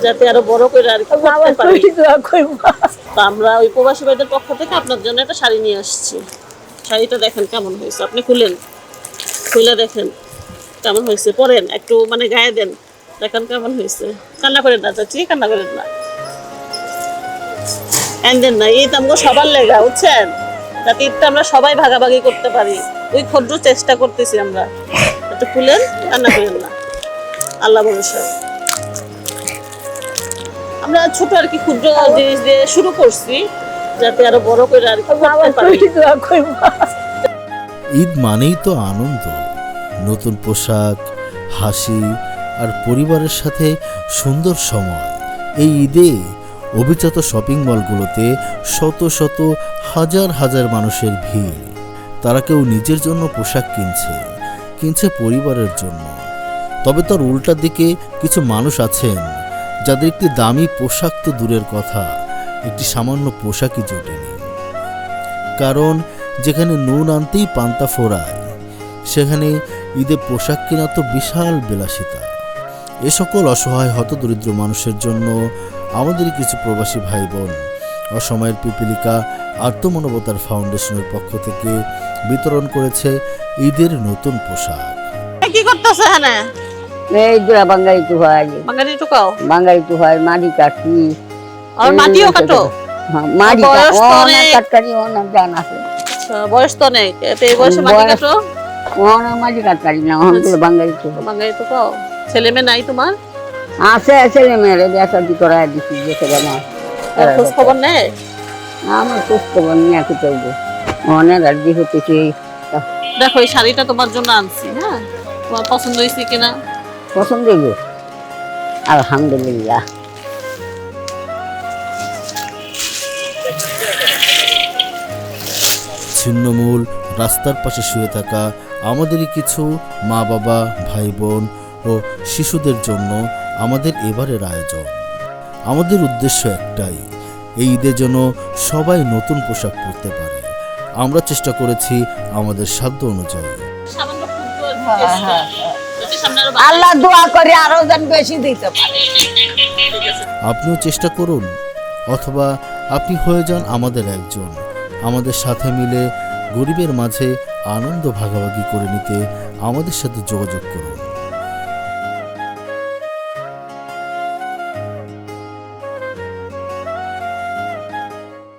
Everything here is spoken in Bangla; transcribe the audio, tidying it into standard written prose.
যাতে আরো বড় করে আর কি করতে পারি। তো আমরা ওই প্রবাসী ভাইদের পক্ষ থেকে আপনার জন্য একটা শাড়ি নিয়ে আসছি। শাড়িটা দেখেন কেমন হয়েছে, আপনি খুলে দেখেন কেমন হয়েছে, পরেন একটু মানে গায়ে দেন, দেখেন কেমন হয়েছে। কান্না করেন না চাচি, কান্না করেন না, দেন না। এই তো আমাকে সবার লেগা বুঝছেন, যাতে ঈদটা আমরা সবাই ভাগাভাগি করতে পারি, ওই ক্ষুদ্র চেষ্টা করতেছি আমরা। একটু খুলেন, কান্না করেন না, আল্লাহ ভরসা। আমরা ছোট আর কি ক্ষুদ্র জিনিস দিয়ে শুরু করছি, যাতে আরো বড় করে আর কি করতে পারি। ঈদ মানেই তো আনন্দ, নতুন পোশাক, হাসি আর পরিবারের সাথে সুন্দর সময়। এই ঈদে অভিজাত শপিং মলগুলোতে শত শত হাজার হাজার মানুষের ভিড়। তারা কেউ নিজের জন্য পোশাক কিনছে পরিবারের জন্য। তবে তার উল্টা দিকে কিছু মানুষ আছেন যাদের একটি দামি পোশাক তো দূরের কথা, একটি সামান্য পোশাকই জোটেনি। কারণ যেখানে নুন আনতেই পান্তা ফোরায়, সেখানে ঈদে পোশাক কেনা তো বিশাল বিলাসিতা। এ সকল অসহায় হতদরিদ্র মানুষের জন্য আমাদের কিছু প্রবাসী ভাই বোন অসময়ের পিপিলিকা আত্মমানবতার ফাউন্ডেশনের পক্ষ থেকে বিতরণ করেছে ঈদের নতুন পোশাক। কি করতেছে এখানে? এই দুরা বাঙালি তো হয়, বাঙালি টুকাও, বাঙালি তো হয়, মাটি কাটি আর মাটিও কাটো। মাটি বয়স তো অনেক। কাটকারি অনেক জান আছে। আচ্ছা, বয়স তো অনেক, এতে এই বয়সে মাটি কাটো? অনেক মাটি কাটকারি না, অনেকগুলো বাঙালি তো। বাঙালি টুকাও। ছেলে মেয়ে নাই তোমার? আছে ছেলে মেয়েরে বেসাদি করা দিচ্ছি, যে সেখানে খোঁজ খবর নেই? আমার খোঁজ খবর নিয়ে কি চলবে, অনেক আর দি হতেছে। দেখো এই শাড়িটা তোমার জন্য আনছি, হ্যাঁ তোমার পছন্দ হয়েছে কিনা? পছন্দ হইব, আলহামদুলিল্লাহ। ছিন্নমূল রাস্তার পাশে শুয়ে থাকা আমাদেরই কিছু মা বাবা, ভাই বোন ও শিশুদের জন্য আমাদের এবারের আয়োজন। আমাদের উদ্দেশ্য একটাই, এই ঈদের জন্য সবাই নতুন পোশাক পরতে পারে। আমরা চেষ্টা করেছি আমাদের সাধ্য অনুযায়ী। সামান্য ক্ষুদ্র চেষ্টা। যদি সামনে আরো আল্লাহ দোয়া করে আরো যেন বেশি দিতে পারে। আপনিও চেষ্টা করুন, অথবা আপনি হয়ে যান আমাদের একজন। আমাদের সাথে মিলে গরিবের মাঝে আনন্দ ভাগাভাগি করে নিতে আমাদের সাথে যোগাযোগ করুন।